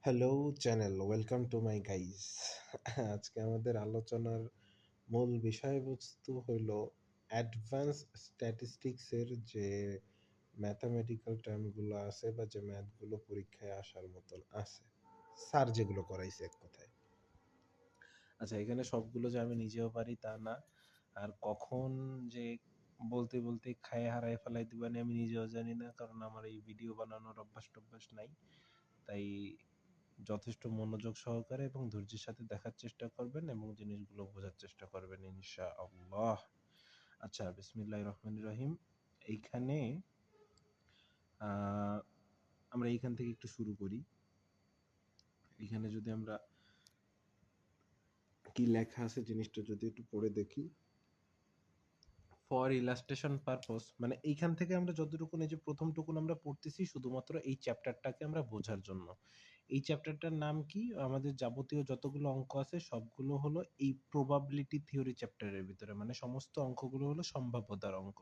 Hello channel, welcome to my guys. আজকে আমাদের আলোচনার মূল বিষয়বস্তু হইল অ্যাডভান্স স্ট্যাটিস্টিক্সের যে ম্যাথামেটিক্যাল টার্মগুলো আছে বা যে ম্যাথগুলো পরীক্ষায় আসার মতন আছে, স্যার যেগুলো করাইছে এক কথায়। আচ্ছা, এখানে সবগুলো যে আমি নিজেও পারি তা না, আর কখন যে বলতে বলতে খায়ে হারায় ফেলাই দিবানি আমি নিজেও জানি না, কারণ আমার এই ভিডিও বানানোর অভ্যাস টভ্যাস নাই। তাই যথেষ্ট মনোযোগ সহকারে এবং ধৈর্যের সাথে দেখার চেষ্টা করবেন এবং জিনিসগুলো বোঝার চেষ্টা করবেন ইনশাআল্লাহ। আচ্ছা, বিসমিল্লাহির রহমানির রহিম। এইখানে আমরা এইখান থেকে একটু শুরু করি। এখানে যদি আমরা কি লেখা আছে জিনিসটা যদি একটু পড়ে দেখি। ফর ইলাস্ট্রেশন পারপোজ, মানে এইখান থেকে আমরা যতটুকু এই যে প্রথমটুকু আমরা পড়তেছি শুধুমাত্র এই চ্যাপ্টারটাকে আমরা বোঝার জন্য। এই চ্যাপ্টারটার নাম কি? আমাদের যাবতীয় যতগুলো অঙ্ক আছে সবগুলো হলো এই প্রবাবিলিটি থিওরি চ্যাপ্টারের ভিতরে, মানে সমস্ত অঙ্কগুলো হলো সম্ভাব্যতার অঙ্ক।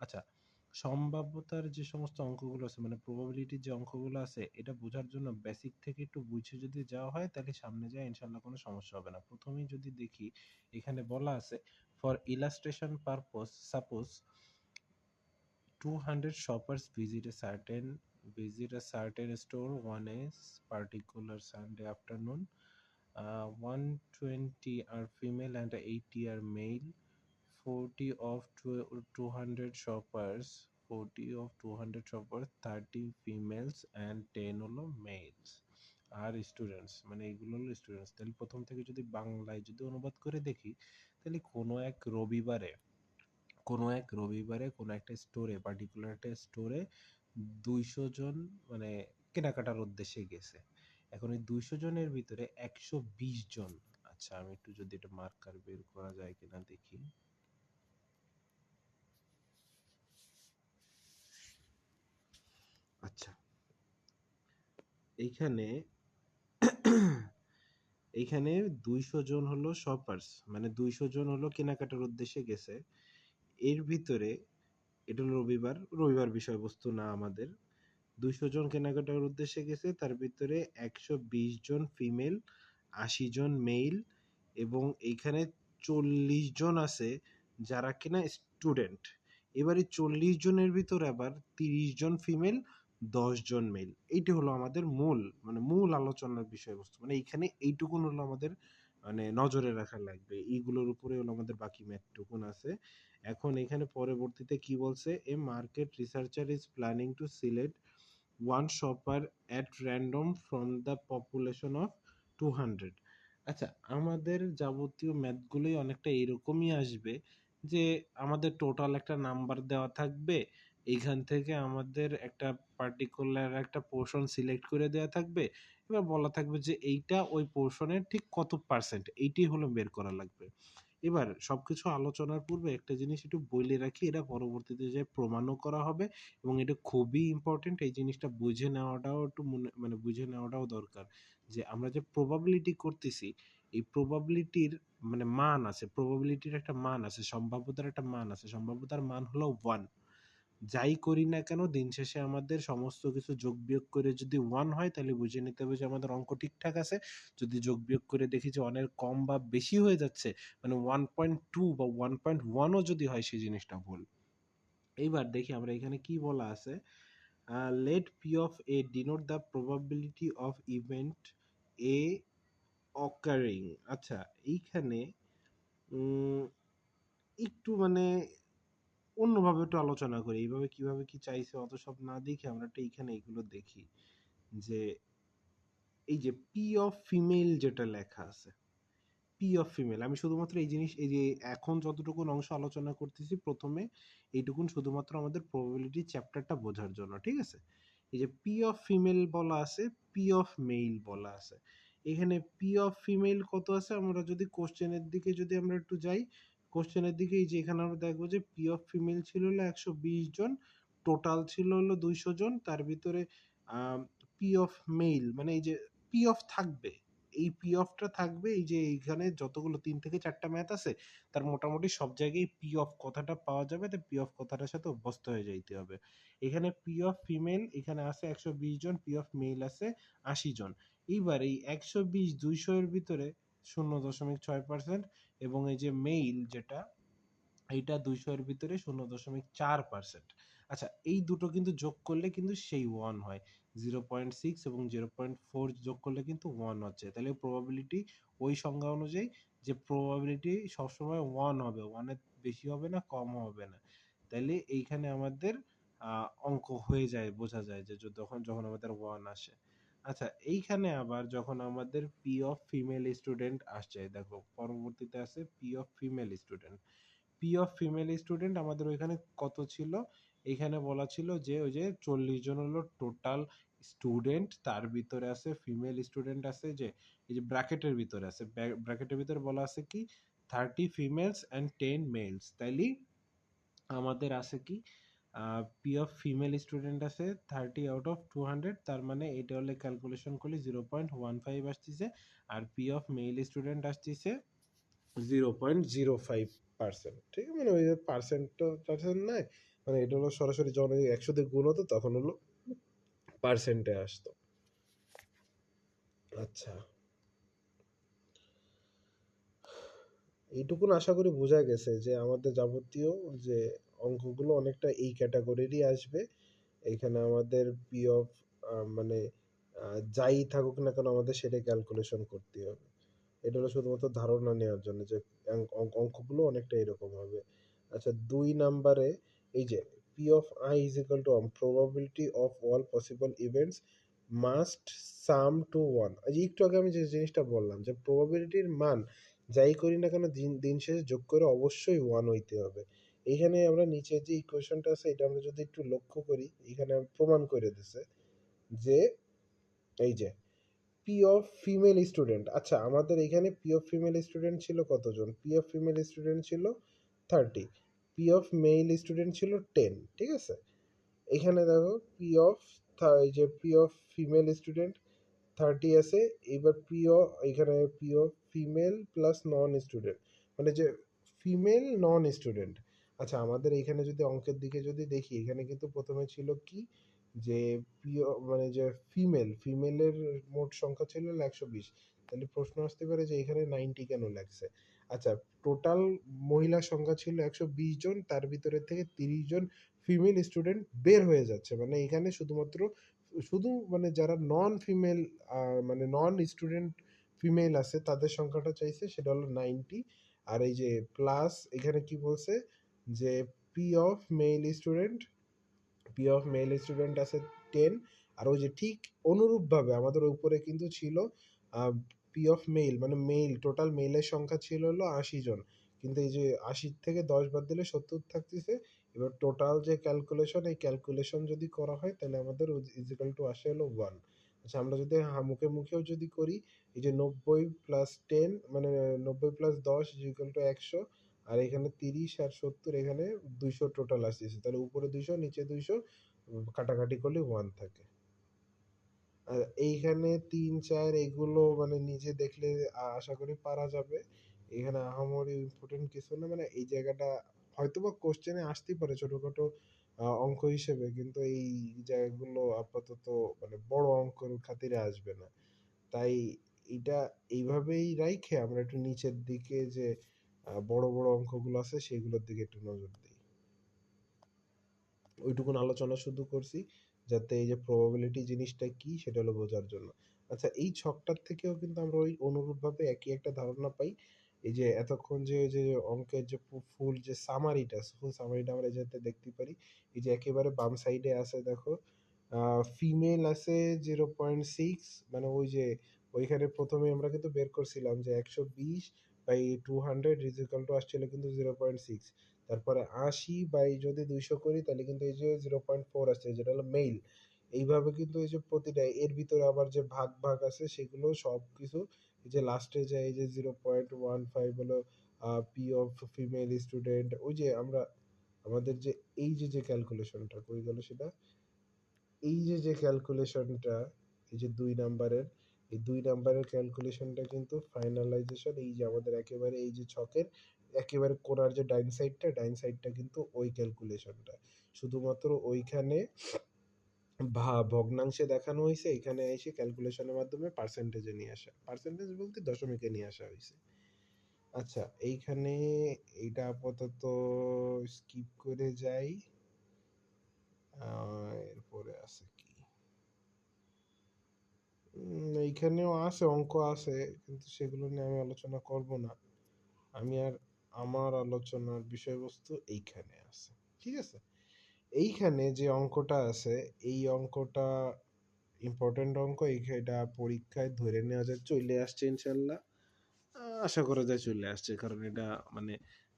আচ্ছা, সম্ভাব্যতার যে সমস্ত অঙ্কগুলো আছে মানে প্রবাবিলিটির যে অঙ্কগুলো আছে, এটা বোঝার জন্য বেসিক থেকে একটু বুঝে যদি যাওয়া হয় তাহলে সামনে যায় ইনশাল্লাহ কোনো সমস্যা হবে না। প্রথমেই যদি দেখি, এখানে বলা আছে for illustration purpose, suppose 200 shoppers visit a certain store one is particular Sunday afternoon. 120 are female and 80 are male. 40 of 200 shoppers, 30 females and 10 হলো males আর স্টুডেন্টস, মানে এইগুলো হলো স্টুডেন্টস। তাহলে প্রথম থেকে যদি বাংলায় যদি অনুবাদ করে দেখি, তাহলে কোনো এক রবিবারে কোনো একটা স্টোরে, পার্টিকুলার একটা স্টোরে 200 জন মানে কেনাকাটার উদ্দেশ্যে গেছে। এখন এই 200 জনের ভিতরে 120 জন, আচ্ছা আমি একটু যদি এটা মার্কার বের করা যায় কিনা দেখি। আচ্ছা, এইখানে এইখানে 200 জন হলো শপার্স, মানে 200 জন হলো কেনাকাটার উদ্দেশ্যে গেছে। এর ভিতরে এটা হলো রবিবার বিষয়বস্তু না আমাদের। 200 জন কেনাকাটার উদ্দেশ্যে গেছে, তার ভিতরে 120 জন ফিমেল, 80 জন মেল এবং এইখানে 40 জন আছে যারা কিনা স্টুডেন্ট। এবারে 40 জনের ভিতরে আবার 30 জন ফিমেল, 10 জন মেল। এইটা হলো আমাদের মূল আলোচনার বিষয়বস্তু। মানে এইখানে এইটুকুন হলো আমাদের মানে নজরে রাখা লাগবে। এইগুলোর উপরে হলো আমাদের বাকি ম্যাথটুকুন আছে। এখন এখানে পরবর্তীতে কি বলছে? A market researcher is planning to select one shopper at random from the population of 200। আচ্ছা, আমাদের যাবতীয় ম্যাথগুলোই অনেকটা এরকমই আসবে যে আমাদের টোটাল একটা নাম্বার দেওয়া থাকবে, এইখান থেকে আমাদের একটা পার্টিকুলার একটা পোর্শন সিলেক্ট করে দেওয়া থাকবে, এবার বলা থাকবে যে এইটা ওই পোর্শনের ঠিক কত পার্সেন্ট, এইটাই হলো বের করা লাগবে। এবার সবকিছু আলোচনার পূর্বে একটা জিনিস একটু বলে রাখি, এটা পরবর্তীতে যে প্রমাণও করা হবে এবং এটা খুবই ইম্পর্টেন্ট। এই জিনিসটা বুঝে নেওয়াটাও একটু মানে বুঝে নেওয়াটাও দরকার যে আমরা যে প্রবাবিলিটি করতেছি, এই প্রবাবিলিটির মানে মান আছে, প্রবাবিলিটির একটা মান আছে, সম্ভাব্যতার একটা মান আছে। সম্ভাব্যতার মান হলো 1। যাই করি না কেন দিন শেষে আমাদের সমস্ত কিছু যোগ বিয়োগ করে যদি 1 হয় তাহলে বুঝে নিতে হবে যে আমাদের অঙ্ক ঠিকঠাক আছে। যদি যোগ বিয়োগ করে দেখি যে অনেক কম বা বেশি হয়ে যাচ্ছে, মানে 1.2 বা 1.1 ও যদি হয় সেই জিনিসটা ভুল। এইবার দেখি আমরা এখানে কি বলা আছে। let P of A denote the probability of event A occurring। আচ্ছা, এইখানে একটু মানে অন্যভাবে একটু আলোচনা করি। এইভাবে কিভাবে কি চাইছে অত সব না দেখে আমরা একটু এইখানে এগুলো দেখি যে এই যে পি অফ ফিমেল যেটা লেখা আছে, পি অফ ফিমেল, আমি শুধুমাত্র এই জিনিস এই যে এখন যতটুকুন অংশ আলোচনা করতেছি প্রথমে এইটুকুন শুধুমাত্র আমাদের প্রবাবিলিটি চ্যাপ্টারটা বোঝার জন্য, ঠিক আছে? এই যে পি অফ ফিমেল বলা আছে, পি অফ মেল বলা আছে। এখানে পি অফ ফিমেল কত আছে, আমরা যদি কোশ্চেনের দিকে যদি আমরা একটু যাই, কোশ্চেনের দিকে এই যে এখানে আমরা দেখবো যে পি অফ ফিমেল ছিল হলো 120 জন, টোটাল ছিল হলো 200 জন, তার ভিতরে পি অফ মেল মানে এই যে পি অফ থাকবে এই পি অফটা থাকবে, এই যে এইখানে যতগুলো 3 থেকে 4টা ম্যাথ আছে তার মোটামুটি সব জায়গায় পি অফ কথাটা পাওয়া যাবে, তো পি অফ কথাটার সাথে অভ্যস্ত হয়ে যাইতে হবে। এখানে পি অফ ফিমেল এখানে আছে 120 জন, পি অফ মেল আছে 80 জন। এইবার এই 120 200 এর ভিতরে 0.6% এবং এই যে মেইল যেটা এইটা 200 এর ভিতরে 0.4%। আচ্ছা, এই দুটো কিন্তু যোগ করলে কিন্তু সেই 1 হয়। 0.6 এবং 0.4 যোগ করলে কিন্তু 1 হচ্ছে। তাহলে প্রবাবিলিটি ওই সংজ্ঞা অনুযায়ী যে প্রবাবিলিটি সবসময় 1 হবে, 1 এর বেশি হবে না, কম হবে না। তাইলে এইখানে আমাদের অঙ্ক হয়ে যায়, বোঝা যায় যে যখন যখন আমাদের 1 আসে। আচ্ছা, এইখানে আবার যখন আমাদের পি অফ ফিমেল স্টুডেন্ট আসছে, দেখো পরবর্তীতে আছে P of female student. P of female student আমাদের ওইখানে কত ছিল? এখানে বলা ছিল যে ওই যে 40 জন হলো টোটাল স্টুডেন্ট, তার ভিতরে আছে ফিমেল স্টুডেন্ট আছে যে এই যে ব্র্যাকেটের ভিতরে আছে, ব্র্যাকেটের ভিতরে বলা আছে কি 30 ফিমেলস অ্যান্ড 10 মেলস। তাইলে আমাদের আছে কি পি অফ ফিমেল স্টুডেন্ট আছে 30 আউট অফ 200, তার মানে এটা হলে ক্যালকুলেশন করলে 0.15 আসতেছে। আর পি অফ মেল স্টুডেন্ট আসতেছে 0.05%। ঠিক আছে, মানে ওই যে পার্সেন্ট তো পার্সেন্ট নাই, মানে এটা হলো সরাসরি যখন 100 দিয়ে গুণ হতো তখন হলো পার্সেন্টে আসতো। আচ্ছা, এইটুকুন আশা করি বোঝা গেছে যে আমাদের যাবতীয় যে অঙ্কগুলো অনেকটা এই ক্যাটাগরিরই আসবে। এখানে আমাদের পি অফ মানে যাই থাকুক না কেন আমাদের সেটা ক্যালকুলেশন করতে হবে। এটা হলো শুধুমাত্র ধারণা নেওয়ার জন্য যে অঙ্কগুলো অনেকটা এরকম হবে। আচ্ছা, 2 নাম্বারে এই যে P of I is equal to probability of all possible events must sum to one. যে একটু আগে আমি যে জিনিসটা বললাম যে প্রবাবিলিটির মান যাই করি না কেন দিন দিন শেষে যোগ করে অবশ্যই ওয়ান হইতে হবে। এইখানে আমরা নিচে যে ইকুয়েশনটা আছে এটা আমরা যদি একটু লক্ষ্য করি, এখানে প্রমাণ করে দিছে যে এই যে পি অফ ফিমেল স্টুডেন্ট। আচ্ছা, আমাদের এখানে পি অফ ফিমেল স্টুডেন্ট ছিল কতজন? পি অফ ফিমেল স্টুডেন্ট ছিল 30, পি অফ মেল স্টুডেন্ট ছিল 10। ঠিক আছে, এখানে দেখো পি অফ এই যে পি অফ ফিমেল স্টুডেন্ট 30 আছে। এবার পিও এখানে পিও ফিমেল প্লাস নন স্টুডেন্ট, মানে যে ফিমেল নন স্টুডেন্ট। আচ্ছা, আমাদের এখানে যদি অঙ্কের দিকে যদি দেখি, এখানে কিন্তু প্রথমে ছিল কি যে পিও মানে যে ফিমেলের মোট সংখ্যা ছিল 120। তাহলে প্রশ্ন আসতে পারে যে এখানে 90 কেন লাগছে? আচ্ছা, টোটাল মহিলা সংখ্যা ছিল 120 জন, তার ভিতরে থেকে 30 জন ফিমেল স্টুডেন্ট বের হয়ে যাচ্ছে, মানে এখানে শুধুমাত্র শুধু মানে যারা নন ফিমেল মানে নন স্টুডেন্ট ফিমেল আছে তাদের সংখ্যাটা চাইছে, সেটা হলো 90। আর এই যে প্লাস এখানে কি বলছে যে পি অফ মেল স্টুডেন্ট আছে 10। আর ওই যে ঠিক অনুরূপভাবে আমাদের উপরে কিন্তু ছিল পি অফ মেল মানে মেল, টোটাল মেলের সংখ্যা ছিল হলো 80 জন, কিন্তু এই যে 80 থেকে 10 বাদ দিলে 70 থাকতেছে। এবার টোটাল যে ক্যালকুলেশন, এই ক্যালকুলেশন যদি করা হয় তাহলে আমাদের ইজিক্যাল টু আসে হলো 1। আচ্ছা, আমরা যদি মুখে মুখেও যদি করি, এই যে 90 প্লাস 10 মানে 90 প্লাস 10 ইজিক্যাল টু 100। আর এখানে 30 আর 70, এখানে 200 টোটাল আসতেছে, তাহলে উপরে 200 নিচে 200 কাটাকাটি করলে 1 থাকে। আর এইখানে 3 4 এগুলো মানে নিজে দেখলে আশা করি পারা যাবে। এখানে আহামরি ইম্পর্টেন্ট কিছু না, মানে এই জায়গাটা হয়তোবা কোশ্চেনে আসতেই পারে ছোটখাটো অঙ্ক হিসেবে, কিন্তু এই জায়গাগুলো আপাতত মানে বড় অঙ্কের খাতিরে আসবে না। তাই এটা এইভাবেই রাইখে আমরা একটু নিচের দিকে যে বড় বড় অঙ্কগুলো আছে সেগুলোর দিকে একটু নজর দিই। ওইটুকুন আলোচনা শুধু করছি যাতে এই যে প্রবাবিলিটি জিনিসটা কি সেটা হলো বোঝার জন্য। আচ্ছা, এই ছকটার থেকেও কিন্তু আমরা ওই অনুরূপভাবে একই একটা ধারণা পাই। এই যে এতক্ষণ যে যে অঙ্কের যে ফুল যে সামারিটা, ফুল সামারিটা আমরা যাতে দেখতে পারি, এই যে একেবারে বাম সাইডে আছে দেখো ফিমেল আছে 0.6, মানে ওই যে ওইখানে প্রথমে আমরা কিন্তু বের করছিলাম যে 120/200 ইজিক্যাল টু আসছিল কিন্তু 0.6। তারপরে 80/200 করি তাহলে কিন্তু এই যে 0.4 আসছে, যেটা হলো মেইল। এইভাবে কিন্তু এই যে প্রতিটা এর ভিতরে আবার যে ভাগ ভাগ আছে সেগুলো সব কিছু এই যে লাস্টে যায় এই যে 0.15 হলো পি অফ ফিমেল স্টুডেন্ট। ওই যে আমরা আমাদের যে এই যে যে ক্যালকুলেশনটা কই গেল সেটা, এই যে যে ক্যালকুলেশনটা এই যে 2 নাম্বারের, এই 2 নাম্বারের ক্যালকুলেশনটা কিন্তু ফাইনালাইজেশন, এই যে আমাদের একেবারে এই যে ছকের একেবারে কোণার যে ডাইন সাইডটা কিন্তু ওই ক্যালকুলেশনটা। শুধুমাত্র ওইখানে ভগ্নাংশে দেখানো হইছে, এখানে এসে ক্যালকুলেশনের মাধ্যমে পার্সেন্টেজে নিয়ে আসা। পার্সেন্টেজ বলতে দশমিকে নিয়ে আসা হইছে। আচ্ছা, এইখানে এইটা আপাতত স্কিপ করে যাই। এরপরে আছে কি? এইখানেও আছে, অঙ্ক আছে, কিন্তু সেগুলো নিয়ে আমি আলোচনা করব না। আমি আর আমার আলোচনার বিষয়বস্তু এইখানে আছে। ঠিক আছে? এইখানে যে অঙ্কটা আছে, এই অঙ্কটা ইম্পর্টেন্ট অঙ্ক। এটা পরীক্ষায় ধরে নেওয়া যায় চলে আসছে ইনশাল্লাহ। আশা করা যায় চলে আসছে, কারণ এটা মানে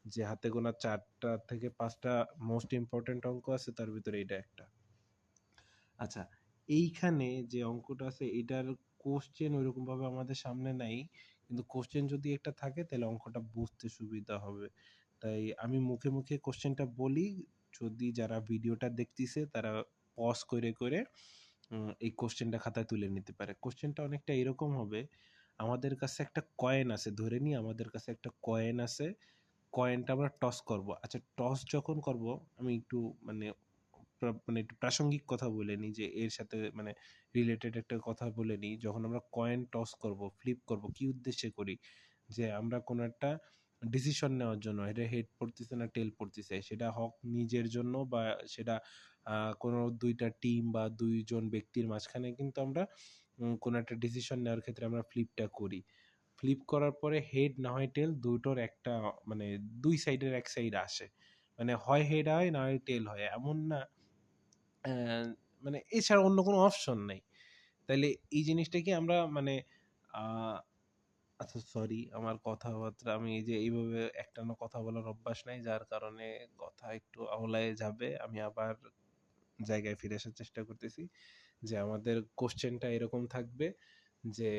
যে হাতে গোনা 4টা থেকে 5টা মোস্ট ইম্পর্টেন্ট অঙ্ক আছে, তার ভিতরে এটা একটা। আচ্ছা, এইখানে যে অঙ্কটা আছে এটার কোশ্চেন ওইরকম ভাবে আমাদের সামনে নাই, কিন্তু কোশ্চেন যদি একটা থাকে তাহলে অঙ্কটা বুঝতে সুবিধা হবে। তাই আমি মুখে মুখে কোশ্চেনটা বলি, যদি যারা ভিডিওটা দেখতেছে তারা পজ করে করে এই কোশ্চেনটা খাতায় তুলে নিতে পারে। কোশ্চেনটা অনেকটা এরকম হবে, আমাদের কাছে একটা কয়েন আছে, ধরে নিই আমাদের কাছে একটা কয়েন আছে, কয়েনটা আমরা টস করব। আচ্ছা, টস যখন করব, আমি একটু মানে মানে একটু প্রাসঙ্গিক কথা বলে নিই, যে এর সাথে মানে রিলেটেড একটা কথা বলে নিই। যখন আমরা কয়েন টস করব, ফ্লিপ করব, কি উদ্দেশ্যে করি? যে আমরা কোনো একটা ডিসিশন নেওয়ার জন্য, এটা হেড পড়তেছে না টেল পড়তেছে, সেটা হোক নিজের জন্য বা সেটা কোনো দুইটা টিম বা দুইজন ব্যক্তির মাঝখানে, কিন্তু আমরা কোনো একটা ডিসিশন নেওয়ার ক্ষেত্রে আমরা ফ্লিপটা করি। ফ্লিপ করার পরে হেড না হয় টেল, দুটোর একটা মানে দুই সাইডের এক সাইড আসে, মানে হয় হেড হয় না হয় টেল হয়, এমন না মানে এছাড়া অন্য কোনো অপশন নাই। তাইলে এই জিনিসটা কি আমরা মানে আহ আচ্ছা সরি, আমার কথাবার্তা, আমি এই যে এইভাবে একটানা কথা বলার অভ্যাস নাই, যার কারণে কথা একটু আওলায় যাবে। আমি আবার জায়গায় ফিরে আসার চেষ্টা করতেছি, যে আমাদের কোশ্চেনটা এরকম থাকবে যে